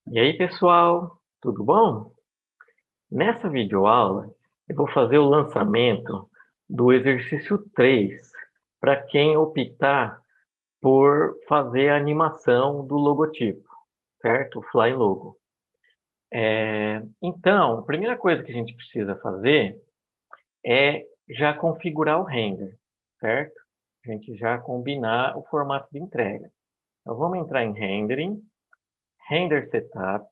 E aí, pessoal, tudo bom? Nessa videoaula, eu vou fazer o lançamento do exercício 3 para quem optar por fazer a animação do logotipo, certo? O Fly Logo. Então, a primeira coisa que a gente precisa fazer é já configurar o render, certo? A gente já combinar o formato de entrega. Então, vamos entrar em Rendering, Render Setup.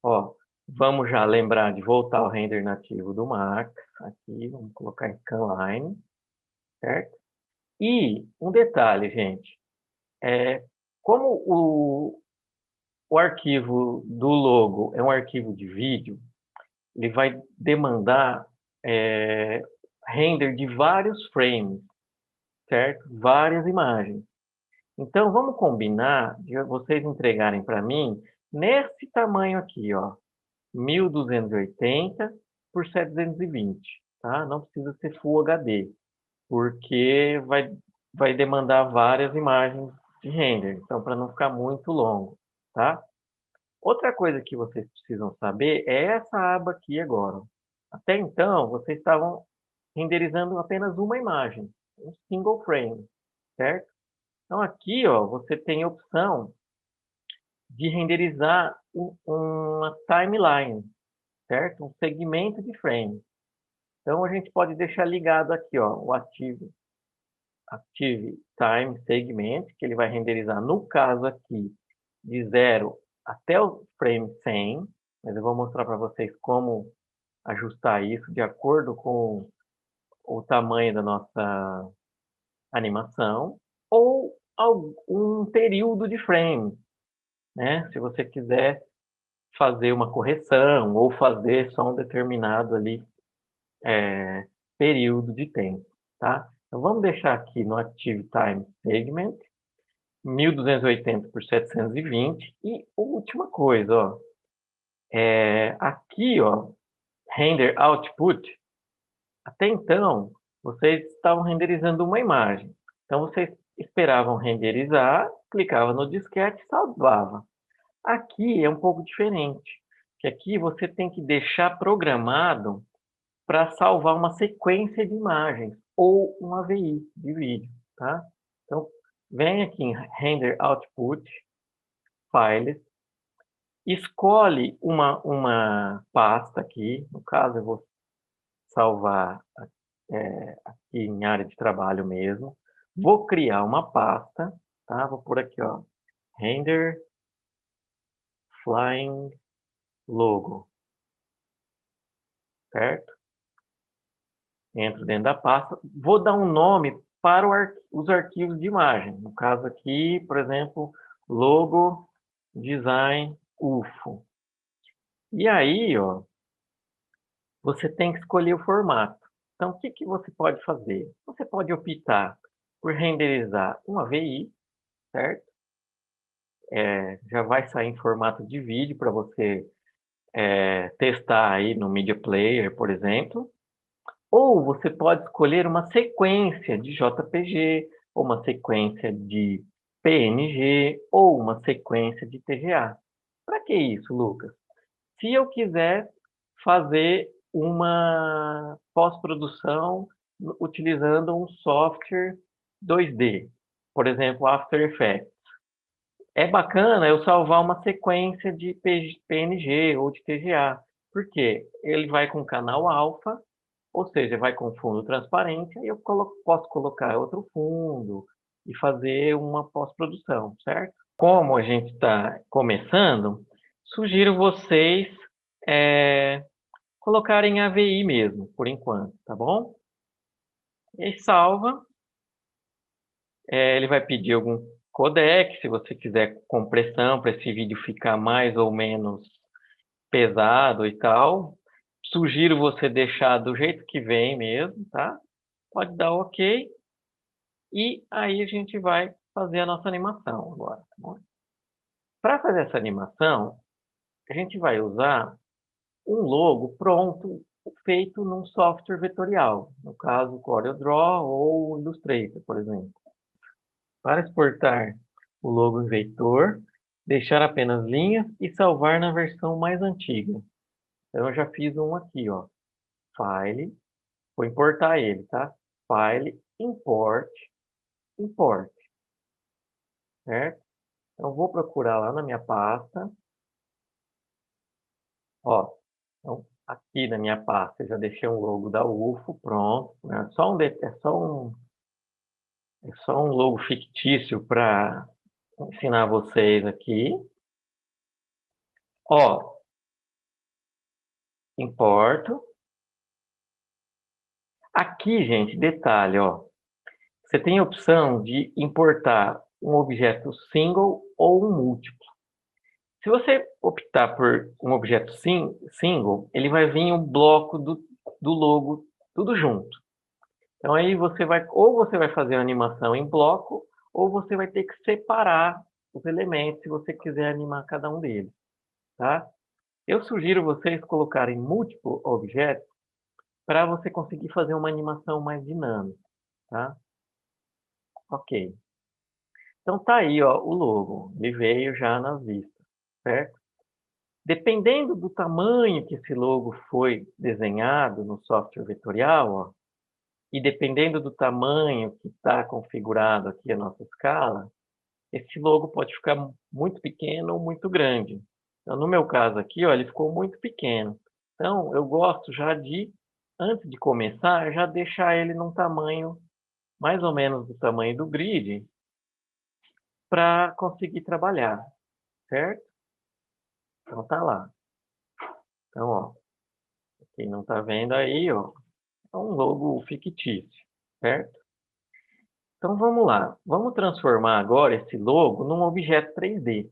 Ó, vamos já lembrar de voltar ao render nativo do Max. Aqui, vamos colocar em Scanline, certo? E um detalhe, gente. Como o arquivo do logo é um arquivo de vídeo, ele vai demandar é, render de vários frames, certo? Várias imagens. Então, vamos combinar de vocês entregarem para mim nesse tamanho aqui, ó. 1280 por 720, tá? Não precisa ser Full HD, porque vai demandar várias imagens de render, então para não ficar muito longo, tá? Outra coisa que vocês precisam saber é essa aba aqui agora. Até então, vocês estavam renderizando apenas uma imagem, um single frame, certo? Então aqui, ó, você tem a opção de renderizar uma timeline, certo? Um segmento de frame. Então, a gente pode deixar ligado aqui, ó, o Active Time Segment, que ele vai renderizar, no caso aqui, de 0 até o frame 100, mas eu vou mostrar para vocês como ajustar isso de acordo com o tamanho da nossa animação, ou algum período de frame, né? Se você quiser fazer uma correção ou fazer só um determinado ali período de tempo, tá? Então, vamos deixar aqui no Active Time Segment, 1280 por 720. E última coisa, ó, aqui, ó, Render Output, até então, vocês estavam renderizando uma imagem. Então, vocês esperavam renderizar, clicava no disquete e salvava. Aqui é um pouco diferente, que aqui você tem que deixar programado para salvar uma sequência de imagens ou um AVI de vídeo, tá? Então, vem aqui em Render Output, Files, escolhe uma pasta aqui, no caso eu vou salvar aqui em área de trabalho mesmo, vou criar uma pasta, tá? Vou por aqui, ó, Render Flying Logo, certo? Entro dentro da pasta, vou dar um nome para os arquivos de imagem. No caso aqui, por exemplo, logo design UFO. E aí, ó, você tem que escolher o formato. Então, o que, que você pode fazer? Você pode optar por renderizar um AVI, certo? Já vai sair em formato de vídeo para você testar aí no Media Player, por exemplo. Ou você pode escolher uma sequência de JPG, ou uma sequência de PNG, ou uma sequência de TGA. Para que isso, Lucas? Se eu quiser fazer uma pós-produção utilizando um software 2D, por exemplo, After Effects, é bacana eu salvar uma sequência de PNG ou de TGA, porque ele vai com canal alfa, ou seja, vai com fundo transparente, aí eu posso colocar outro fundo e fazer uma pós-produção, certo? Como a gente está começando, sugiro vocês é, colocarem AVI mesmo, por enquanto, tá bom? E aí salva, ele vai pedir algum codec, se você quiser compressão para esse vídeo ficar mais ou menos pesado e tal. Sugiro você deixar do jeito que vem mesmo, tá? Pode dar OK. E aí a gente vai fazer a nossa animação agora, tá bom? Para fazer essa animação, a gente vai usar um logo pronto, feito num software vetorial, no caso CorelDRAW ou Illustrator, por exemplo. Para exportar o logo em vetor, deixar apenas linhas e salvar na versão mais antiga. Então, eu já fiz um aqui, ó. File, vou importar ele, tá? File, import, import, certo? Então, vou procurar lá na minha pasta. Ó, então, aqui na minha pasta, eu já deixei um logo da UFO, pronto. Né? É só um logo fictício para ensinar vocês aqui. Ó, importo. Aqui, gente, detalhe, ó. Você tem a opção de importar um objeto single ou um múltiplo. Se você optar por um objeto single, ele vai vir um bloco do logo tudo junto. Então aí ou você vai fazer a animação em bloco, ou você vai ter que separar os elementos se você quiser animar cada um deles, tá? Eu sugiro vocês colocarem múltiplo objetos para você conseguir fazer uma animação mais dinâmica, tá? Ok. Então tá aí, ó, o logo. Ele veio já nas vistas, certo? Dependendo do tamanho que esse logo foi desenhado no software vetorial, ó, e dependendo do tamanho que está configurado aqui a nossa escala, esse logo pode ficar muito pequeno ou muito grande. Então, no meu caso aqui, ó, ele ficou muito pequeno. Então, eu gosto já de, antes de começar, já deixar ele num tamanho mais ou menos do tamanho do grid para conseguir trabalhar, certo? Então, tá lá. Então, ó, quem não está vendo aí, ó, é um logo fictício, certo? Então, vamos lá. Vamos transformar agora esse logo num objeto 3D.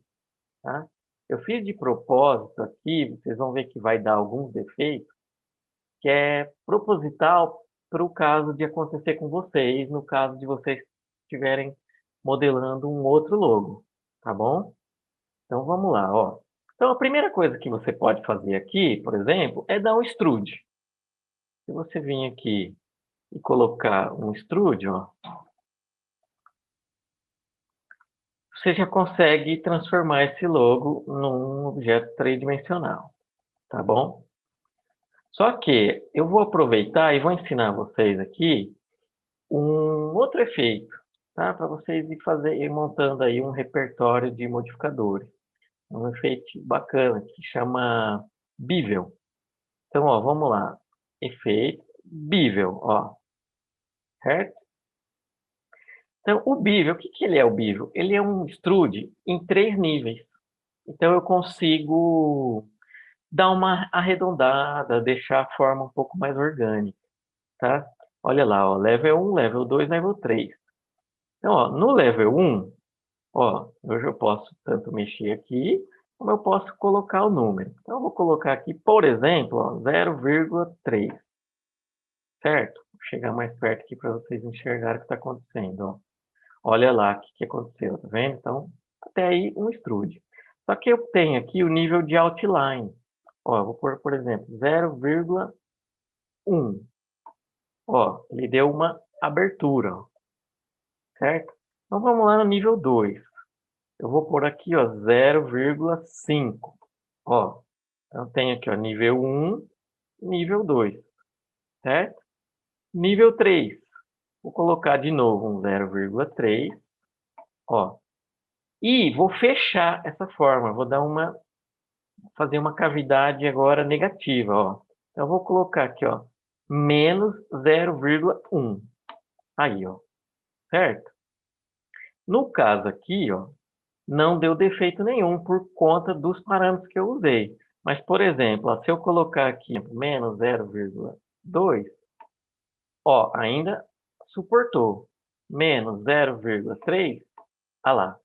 Tá? Eu fiz de propósito aqui, vocês vão ver que vai dar alguns defeitos, que é proposital para o caso de acontecer com vocês, no caso de vocês estiverem modelando um outro logo, tá bom? Então vamos lá, ó. Então a primeira coisa que você pode fazer aqui, por exemplo, é dar um extrude. Se você vir aqui e colocar um extrude, ó, você já consegue transformar esse logo num objeto tridimensional, tá bom? Só que eu vou aproveitar e vou ensinar vocês aqui um outro efeito, tá? Para vocês ir montando aí um repertório de modificadores. Um efeito bacana que chama Bevel. Então, ó, vamos lá. Efeito Bevel, ó. Certo? Então, o Bevel, o que que ele é o Bevel? Ele é um extrude em 3 níveis. Então, eu consigo dar uma arredondada, deixar a forma um pouco mais orgânica, tá? Olha lá, ó, level 1, level 2, level 3. Então, ó, no level 1, ó, hoje eu posso tanto mexer aqui, como eu posso colocar o número. Então, eu vou colocar aqui, por exemplo, ó, 0,3, certo? Vou chegar mais perto aqui para vocês enxergarem o que está acontecendo, ó. Olha lá o que aconteceu, tá vendo? Então, até aí um extrude. Só que eu tenho aqui o nível de outline. Ó, eu vou pôr, por exemplo, 0,1. Ó, ele deu uma abertura, ó, certo? Então vamos lá no nível 2. Eu vou pôr aqui, ó, 0,5. Ó, então tenho aqui, ó, nível 1, nível 2, certo? Nível 3. Vou colocar de novo um 0,3, ó. E vou fechar essa forma, fazer uma cavidade agora negativa, ó. Então eu vou colocar aqui, ó, menos 0,1. Aí, ó, certo? No caso aqui, ó, não deu defeito nenhum por conta dos parâmetros que eu usei. Mas, por exemplo, ó, se eu colocar aqui menos 0,2, ó, ainda suportou. Menos 0,3, ah lá,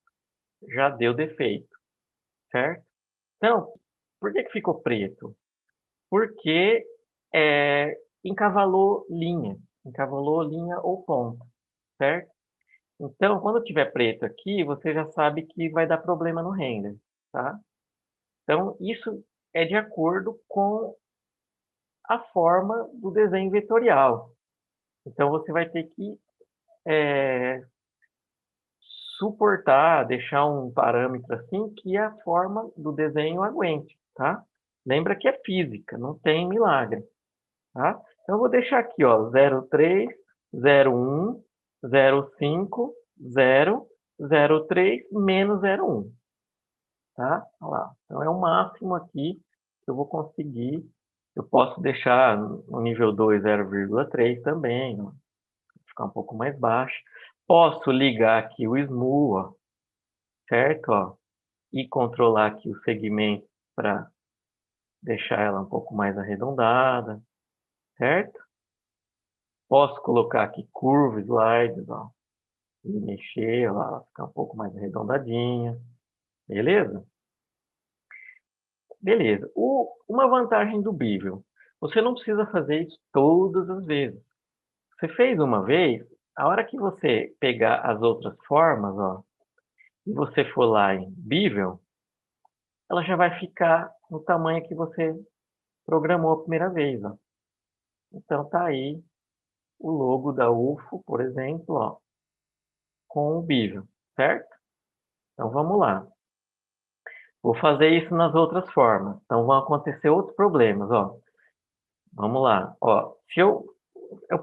já deu defeito, certo? Então, por que que ficou preto? Porque encavalou linha ou ponto, certo? Então, quando tiver preto aqui, você já sabe que vai dar problema no render, tá? Então, isso é de acordo com a forma do desenho vetorial. Então, você vai ter que suportar, deixar um parâmetro assim que a forma do desenho aguente, tá? Lembra que é física, não tem milagre, tá? Então, eu vou deixar aqui, ó, 03, 01, 05, 0, 03, menos 01, tá? Olha lá. Então, é o máximo aqui que eu vou conseguir. Eu posso deixar no nível 2, 0,3 também, ó, ficar um pouco mais baixo. Posso ligar aqui o Smooth, ó, certo? Ó, e controlar aqui o segmento para deixar ela um pouco mais arredondada, certo? Posso colocar aqui Curve Slides, ó, e mexer, ó, ela ficar um pouco mais arredondadinha, beleza? Beleza. Uma vantagem do Bevel, você não precisa fazer isso todas as vezes. Você fez uma vez, a hora que você pegar as outras formas, ó, e você for lá em Bevel, ela já vai ficar no tamanho que você programou a primeira vez, ó. Então tá aí o logo da UFO, por exemplo, ó, com o Bevel, certo? Então vamos lá. Vou fazer isso nas outras formas. Então vão acontecer outros problemas, ó. Vamos lá, ó. Se eu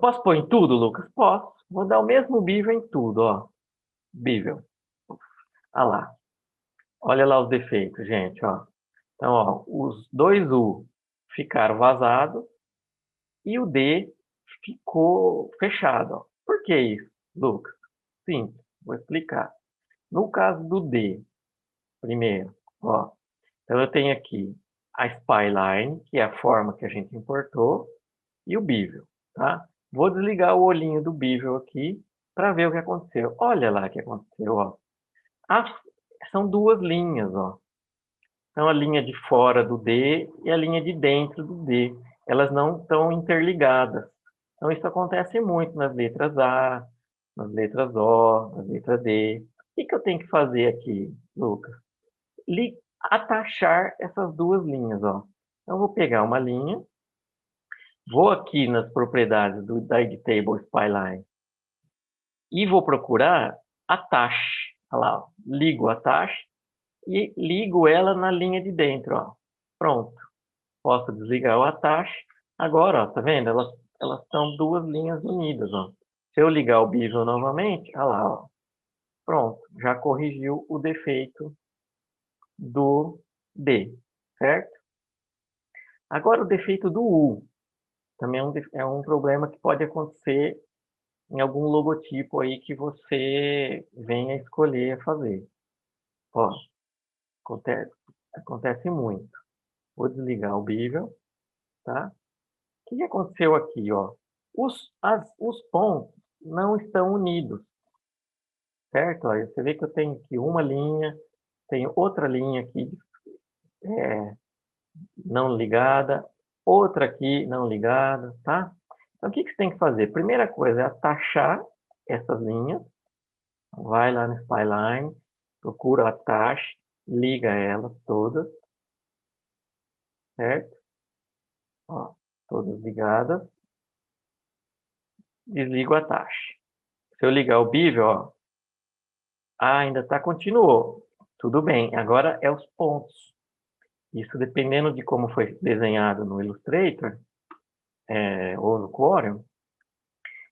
posso pôr em tudo, Lucas? Posso. Vou dar o mesmo Bevel em tudo, ó. Bevel. Ah lá. Olha lá os defeitos, gente, ó. Então, ó, os dois U ficaram vazados e o D ficou fechado, ó. Por que isso, Lucas? Simples, vou explicar. No caso do D, primeiro, ó. Então, eu tenho aqui a spline, que é a forma que a gente importou, e o bevel, tá? Vou desligar o olhinho do bevel aqui para ver o que aconteceu. Olha lá o que aconteceu, ó. As, são duas linhas, ó. Então, a linha de fora do D e a linha de dentro do D. Elas não estão interligadas. Então, isso acontece muito nas letras A, nas letras O, nas letras D. O que eu tenho que fazer aqui, Lucas? Atachar essas duas linhas, ó. Então, eu vou pegar uma linha, vou aqui nas propriedades da Editable Spline e vou procurar Attach. Olha lá, ó. Ligo Attach e ligo ela na linha de dentro, ó. Pronto. Posso desligar o Attach. Agora, ó, tá vendo? Elas são duas linhas unidas, ó. Se eu ligar o Bevel novamente, olha lá, ó. Pronto, já corrigiu o defeito do D, certo? Agora, o defeito do U. Também é um problema que pode acontecer em algum logotipo aí que você venha escolher fazer. Ó, acontece muito. Vou desligar o Bevel, tá? O que aconteceu aqui, ó? Os pontos não estão unidos, certo? Ó, você vê que eu tenho aqui uma linha, tenho outra linha aqui não ligada, outra aqui não ligada, tá? Então, o que você tem que fazer? Primeira coisa é atachar essas linhas. Vai lá no Spline, procura a taxa, liga elas todas, certo? Ó, todas ligadas. Desligo a taxa. Se eu ligar o Bevel, ó, ainda está, continuou. Tudo bem, agora é os pontos. Isso dependendo de como foi desenhado no Illustrator ou no Corel,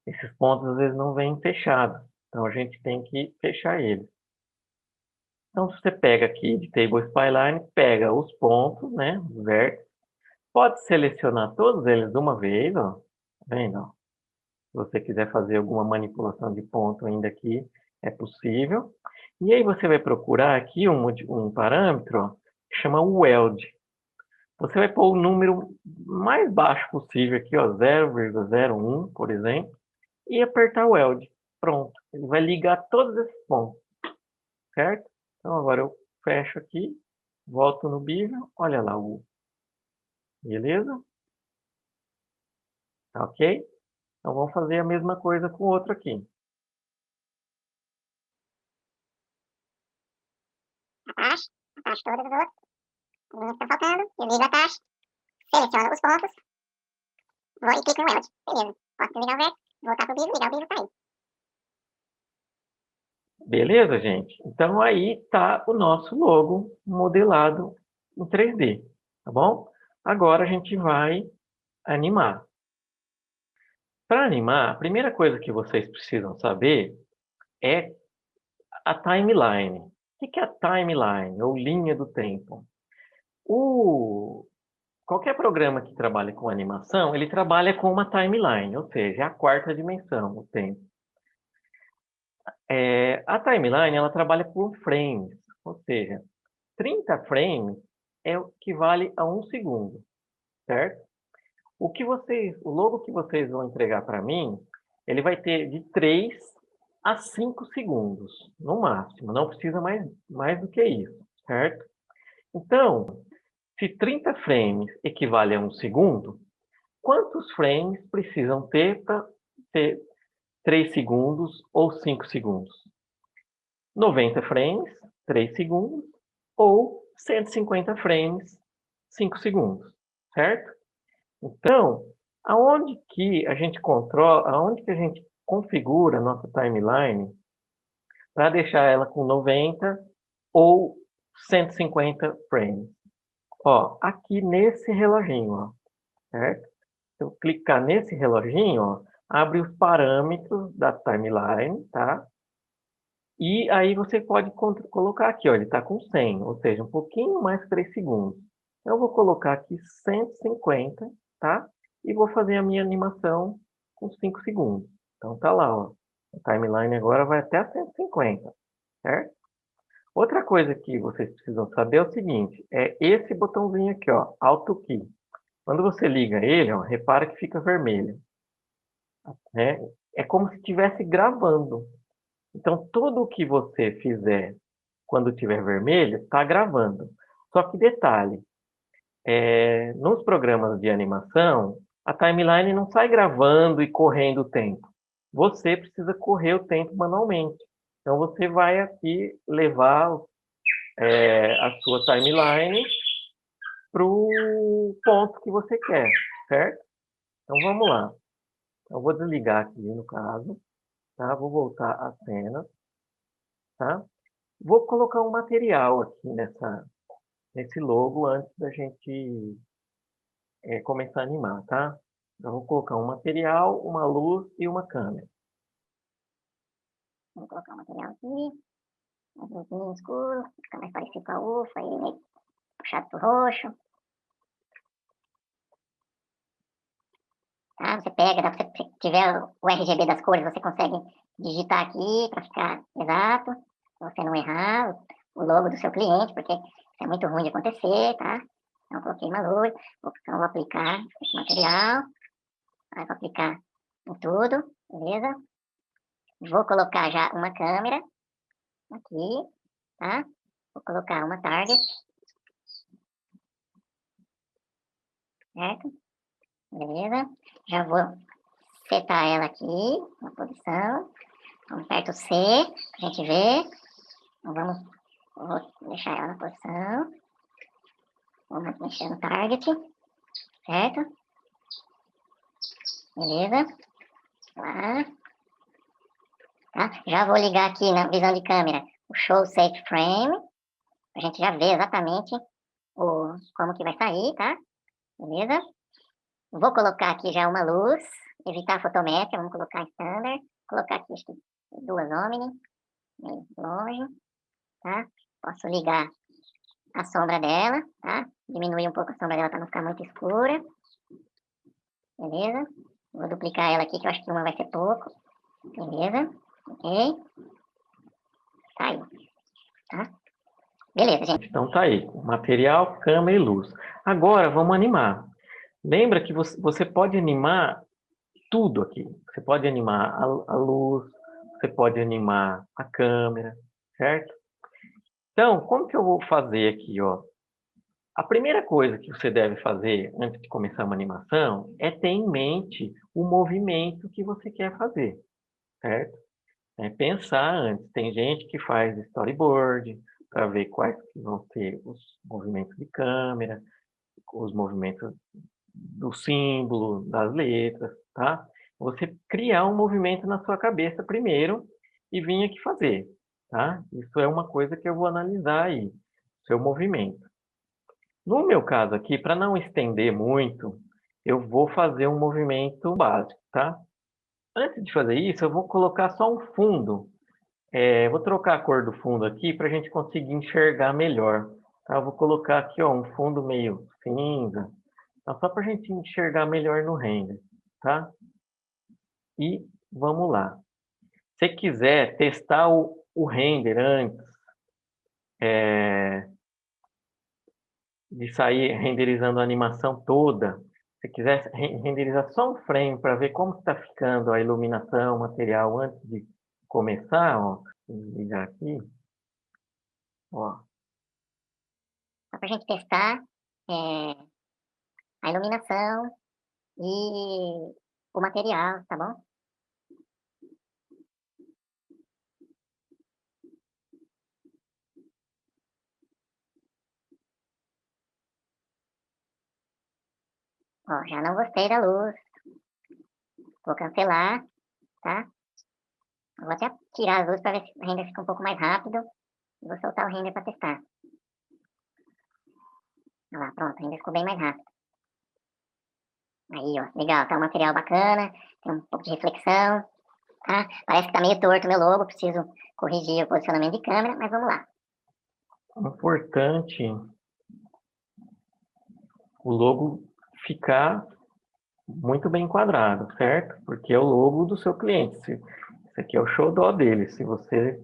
esses pontos às vezes não vêm fechados. Então a gente tem que fechar eles. Então se você pega aqui de Table Spline, pega os pontos, né, os vértices, pode selecionar todos eles de uma vez, ó. Tá vendo? Ó? Se você quiser fazer alguma manipulação de ponto ainda aqui, é possível. E aí você vai procurar aqui um parâmetro, ó, que chama Weld. Você vai pôr o número mais baixo possível aqui, ó, 0,01, por exemplo, e apertar o Weld. Pronto. Ele vai ligar todos esses pontos, certo? Então agora eu fecho aqui, volto no Bevel, olha lá o... Beleza? Tá ok? Então vamos fazer a mesma coisa com o outro aqui. Attach todas as outras. Linhas que estão faltando, desligo a taxa, seleciono os pontos, vou e clico no Weld. Beleza. Posso desligar o vértice, voltar pro Bevel, ligar o Bevel, tá aí. Beleza, gente? Então, aí está o nosso logo modelado em 3D, tá bom? Agora a gente vai animar. Para animar, a primeira coisa que vocês precisam saber é a timeline. O que é a timeline, ou linha do tempo? Qualquer programa que trabalhe com animação, ele trabalha com uma timeline, ou seja, é a quarta dimensão, o tempo. A timeline, ela trabalha por frames, ou seja, 30 frames é o que vale a 1 segundo, certo? O logo que vocês vão entregar para mim, ele vai ter de 3 a 5 segundos, no máximo. Não precisa mais do que isso, certo? Então, se 30 frames equivale a 1 segundo, quantos frames precisam ter para ter 3 segundos ou 5 segundos? 90 frames, 3 segundos, ou 150 frames, 5 segundos, certo? Então, aonde que a gente controla, aonde que a gente configura a nossa timeline para deixar ela com 90 ou 150 frames? Ó, aqui nesse reloginho, ó, certo? Se eu clicar nesse reloginho, ó, abre os parâmetros da timeline, tá? E aí você pode colocar aqui, ó, ele está com 100, ou seja, um pouquinho mais que 3 segundos. Eu vou colocar aqui 150, tá? E vou fazer a minha animação com 5 segundos. Então tá lá, ó. A timeline agora vai até 150, certo? Outra coisa que vocês precisam saber é o seguinte, é esse botãozinho aqui, ó, Auto Key. Quando você liga ele, ó, repara que fica vermelho, né? É como se estivesse gravando. Então, tudo o que você fizer quando estiver vermelho, está gravando. Só que detalhe, nos programas de animação, a timeline não sai gravando e correndo o tempo. Você precisa correr o tempo manualmente. Então, você vai aqui levar a sua timeline para o ponto que você quer, certo? Então, vamos lá. Eu vou desligar aqui, no caso, tá? Vou voltar à cena, tá? Vou colocar um material aqui nesse logo antes da gente começar a animar, tá? Eu vou colocar um material, uma luz e uma câmera. Vou colocar o material aqui, um azulzinho escuro, fica mais parecido com a ufa, aí meio puxado pro roxo. Tá? Você pega, se você tiver o RGB das cores, você consegue digitar aqui para ficar exato, para você não errar o logo do seu cliente, porque isso é muito ruim de acontecer, tá? Então, coloquei uma luz, então vou aplicar esse material, aí vou aplicar em tudo, beleza? Vou colocar já uma câmera aqui, tá? Vou colocar uma target, certo? Beleza? Já vou setar ela aqui na posição. Então, aperto o C, pra gente ver. Então, vou deixar ela na posição. Vamos mexer no target, certo? Beleza? Lá. Tá? Já vou ligar aqui na visão de câmera o Show Safe Frame, pra gente já ver exatamente como que vai sair, tá? Beleza? Vou colocar aqui já uma luz, evitar a fotométrica, vamos colocar em standard. Colocar aqui, acho que 2 Omni, meio longe, tá? Posso ligar a sombra dela, tá? Diminuir um pouco a sombra dela para não ficar muito escura. Beleza? Vou duplicar ela aqui, que eu acho que uma vai ser pouco. Beleza? Ok? Tá aí. Tá? Beleza, gente. Então tá aí, material, câmera e luz. Agora vamos animar. Lembra que você pode animar tudo aqui. Você pode animar a luz, você pode animar a câmera, certo? Então, como que eu vou fazer aqui, ó? A primeira coisa que você deve fazer antes de começar uma animação é ter em mente o movimento que você quer fazer, certo? É pensar antes. Tem gente que faz storyboard para ver quais que vão ser os movimentos de câmera, os movimentos do símbolo, das letras, tá? Você criar um movimento na sua cabeça primeiro e vir aqui fazer. tá? Isso é uma coisa que eu vou analisar aí, seu movimento. No meu caso aqui, para não estender muito, eu vou fazer um movimento básico, tá? Antes de fazer isso, eu vou colocar só um fundo. Vou trocar a cor do fundo aqui para a gente conseguir enxergar melhor. Tá? Eu vou colocar aqui ó, um fundo meio cinza, tá? Só para a gente enxergar melhor no render. Tá? E vamos lá. Se você quiser testar o render antes de sair renderizando a animação toda, se quiser renderizar só um frame para ver como está ficando a iluminação, o material antes de começar, ó, vou ligar aqui, ó. Só pra gente testar a iluminação e o material, tá bom? Ó, já não gostei da luz. Vou cancelar, tá? Vou até tirar as luzes para ver se o render fica um pouco mais rápido. E vou soltar o render para testar. Olha lá, pronto, o render ficou bem mais rápido. Aí, ó, legal, tá um material bacana, tem um pouco de reflexão, tá? Parece que tá meio torto o meu logo, preciso corrigir o posicionamento de câmera, mas vamos lá. Importante o logo ficar muito bem enquadrado, certo? Porque é o logo do seu cliente. Esse aqui é o xodó dele. Se você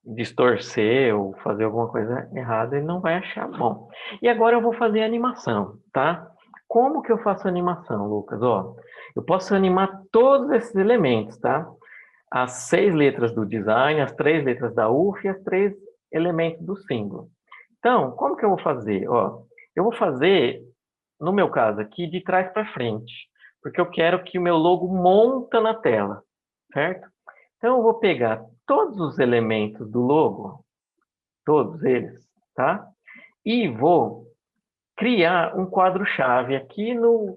distorcer ou fazer alguma coisa errada, ele não vai achar bom. E agora eu vou fazer a animação, tá? Como que eu faço a animação, Lucas? Ó, eu posso animar todos esses elementos, tá? As 6 letras do design, as 3 letras da UF e as 3 elementos do símbolo. Então, como que eu vou fazer? Ó, eu vou fazer, no meu caso aqui, de trás para frente, porque eu quero que o meu logo monta na tela, certo? Então, eu vou pegar todos os elementos do logo, todos eles, tá? E vou criar um quadro-chave aqui no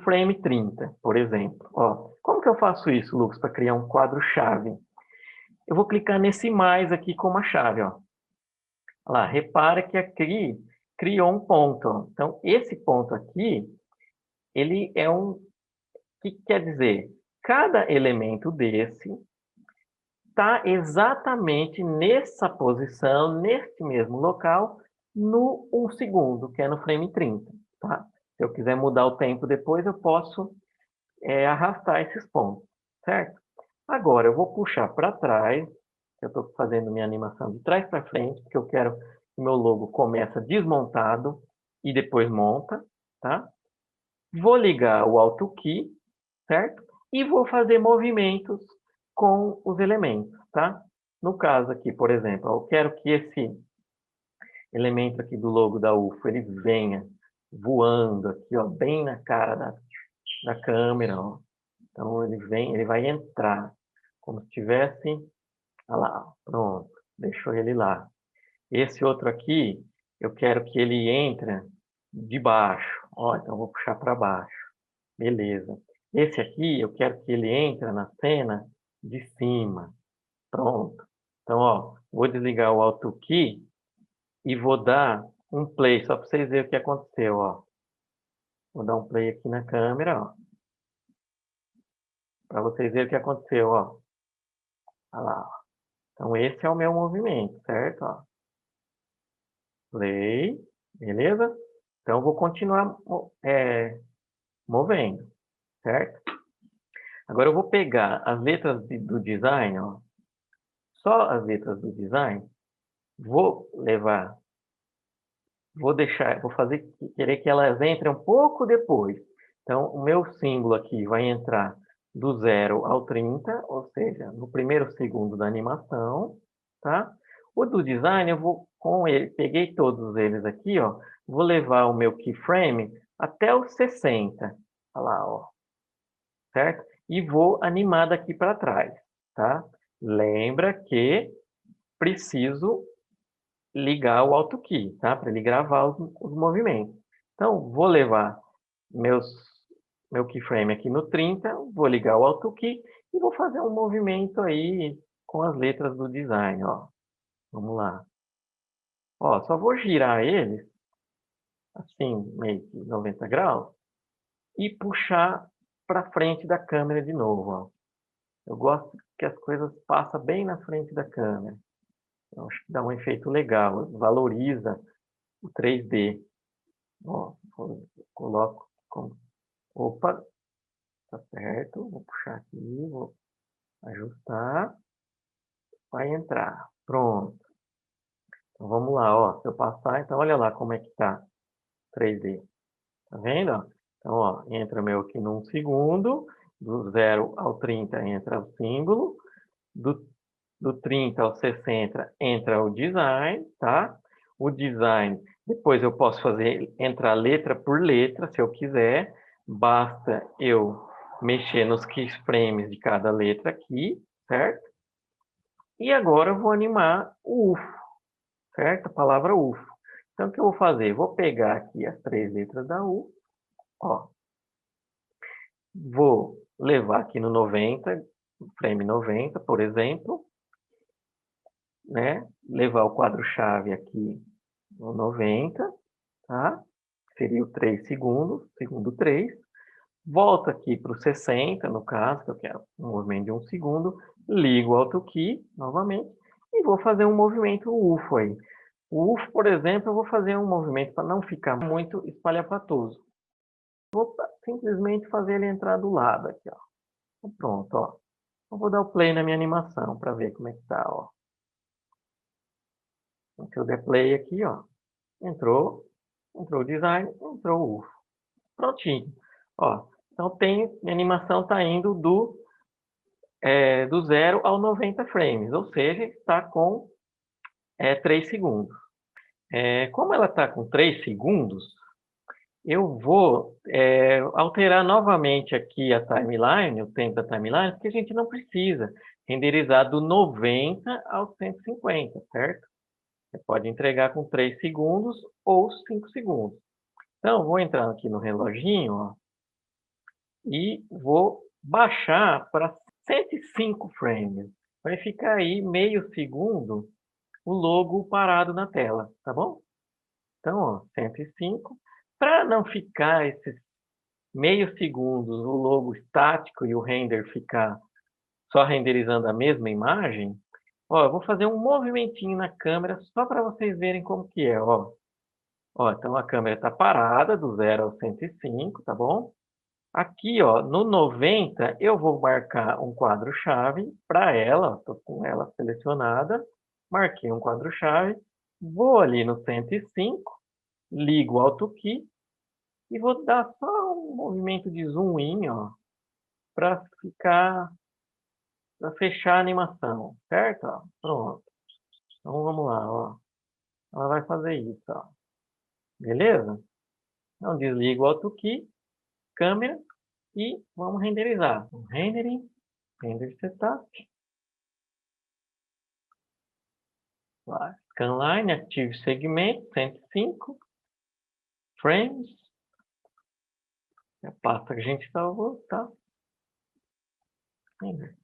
frame 30, por exemplo. Ó, como que eu faço isso, Lucas, para criar um quadro-chave? Eu vou clicar nesse mais aqui com uma chave, ó. Olha lá, repara que aqui criou um ponto. Ó. Então, esse ponto aqui, ele é um... O que quer dizer? Cada elemento desse está exatamente nessa posição, nesse mesmo local, no 1 segundo, que é no frame 30. Tá? Se eu quiser mudar o tempo depois, eu posso arrastar esses pontos, certo? Agora, eu vou puxar para trás, eu estou fazendo minha animação de trás para frente, porque eu quero que o meu logo começa desmontado e depois monta, tá? Vou ligar o Alt Key, certo? E vou fazer movimentos com os elementos, tá? No caso aqui, por exemplo, eu quero que esse elemento aqui do logo da UFO, ele venha voando aqui, ó, bem na cara da câmera, ó. Então, ele vai entrar como se tivesse... Olha lá, pronto, deixou ele lá. Esse outro aqui, eu quero que ele entre de baixo. Ó, então, eu vou puxar para baixo. Beleza. Esse aqui, eu quero que ele entre na cena de cima. Pronto. Então, ó, vou desligar o Alt Key e vou dar um play, só para vocês verem o que aconteceu, ó. Vou dar um play aqui na câmera, ó. Para vocês verem o que aconteceu, ó. Olha lá, ó. Então, esse é o meu movimento, certo? Ó. Play, beleza? Então, eu vou continuar movendo, certo? Agora, eu vou pegar as letras do design, ó. Só as letras do design, vou levar, vou fazer, querer que elas entrem um pouco depois. Então, o meu símbolo aqui vai entrar do 0 ao 30, ou seja, no primeiro segundo da animação, tá? O do design, eu vou com ele, peguei todos eles aqui, ó, vou levar o meu keyframe até os 60, olha lá, ó, certo? E vou animar daqui para trás, tá? Lembra que preciso ligar o Alt Key, tá? Para ele gravar os movimentos. Então, vou levar meu keyframe aqui no 30, vou ligar o Alt Key e vou fazer um movimento aí com as letras do design, ó. Vamos lá. Ó, só vou girar eles, assim, meio que 90 graus, e puxar para frente da câmera de novo, ó. Eu gosto que as coisas passam bem na frente da câmera. Eu acho que dá um efeito legal, valoriza o 3D. Ó, coloco como... Opa, tá certo. Vou puxar aqui, vou ajustar. Vai entrar. Pronto. Então vamos lá, ó. Se eu passar, então olha lá como é que tá 3D. Tá vendo? Ó? Então, ó, entra meu aqui num segundo. Do 0 ao 30 entra o símbolo. Do 30 ao 60 entra o design, tá? O design, depois eu posso fazer, entrar letra por letra, se eu quiser. Basta eu mexer nos keyframes de cada letra aqui, certo? E agora eu vou animar o UFO, certo? A palavra UFO. Então, o que eu vou fazer? Vou pegar aqui as 3 letras da U, ó. Vou levar aqui no 90, frame 90, por exemplo, né? Levar o quadro-chave aqui no 90, tá? Seria o 3 segundos, segundo 3. Volto aqui para o 60, no caso, que eu quero um movimento de 1 segundo. Ligo o AutoKey novamente e vou fazer um movimento UFO aí. O UFO, por exemplo, eu vou fazer um movimento para não ficar muito espalhafatoso. Vou simplesmente fazer ele entrar do lado aqui, ó. Então, pronto, ó. Eu vou dar o play na minha animação para ver como é que tá, ó. Então, se eu der play aqui, ó. Entrou o design, entrou o UFO. Prontinho. Ó, então minha animação está indo do 0 ao 90 frames, ou seja, está com 3 segundos. Como ela está com 3 segundos, eu vou alterar novamente aqui a timeline, o tempo da timeline, porque a gente não precisa renderizar do 90 ao 150, certo? Você pode entregar com 3 segundos ou 5 segundos. Então, vou entrar aqui no reloginho, ó, e vou baixar para 105 frames. Vai ficar aí meio segundo o logo parado na tela, tá bom? Então, ó, 105. Para não ficar esses meio segundos o logo estático e o render ficar só renderizando a mesma imagem, ó, eu vou fazer um movimentinho na câmera só para vocês verem como que é, ó. Ó, então a câmera está parada do 0 ao 105, tá bom? Aqui, ó, no 90, eu vou marcar um quadro-chave para ela, estou com ela selecionada, marquei um quadro-chave, vou ali no 105, ligo o AutoKey e vou dar só um movimento de zoom in, ó, para fechar a animação, certo? Ó, pronto. Então vamos lá, ó. Ela vai fazer isso, ó. Beleza? Então desligo o AutoKey, câmera e vamos renderizar. Rendering, render setup. Lá, scanline, active segmento, 105 frames. É a pasta que a gente salvou, tá? Render.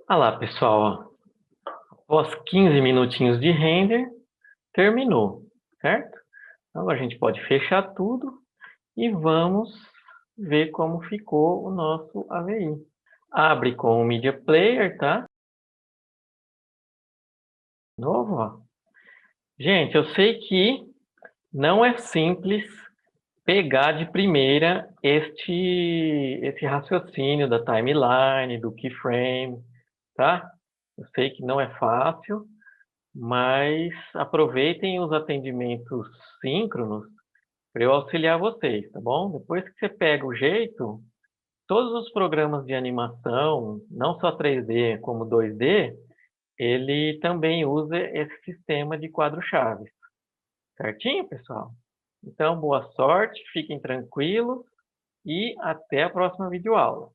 Olha lá, pessoal, ó. Após 15 minutinhos de render, terminou, certo? Então, agora a gente pode fechar tudo e vamos ver como ficou o nosso AVI. Abre com o Media Player, tá? De novo, ó. Gente, eu sei que não é simples pegar de primeira esse raciocínio da timeline, do keyframe, tá? Eu sei que não é fácil, mas aproveitem os atendimentos síncronos para eu auxiliar vocês, tá bom? Depois que você pega o jeito, todos os programas de animação, não só 3D como 2D, ele também usa esse sistema de quadro-chave. Certinho, pessoal? Então, boa sorte, fiquem tranquilos e até a próxima videoaula.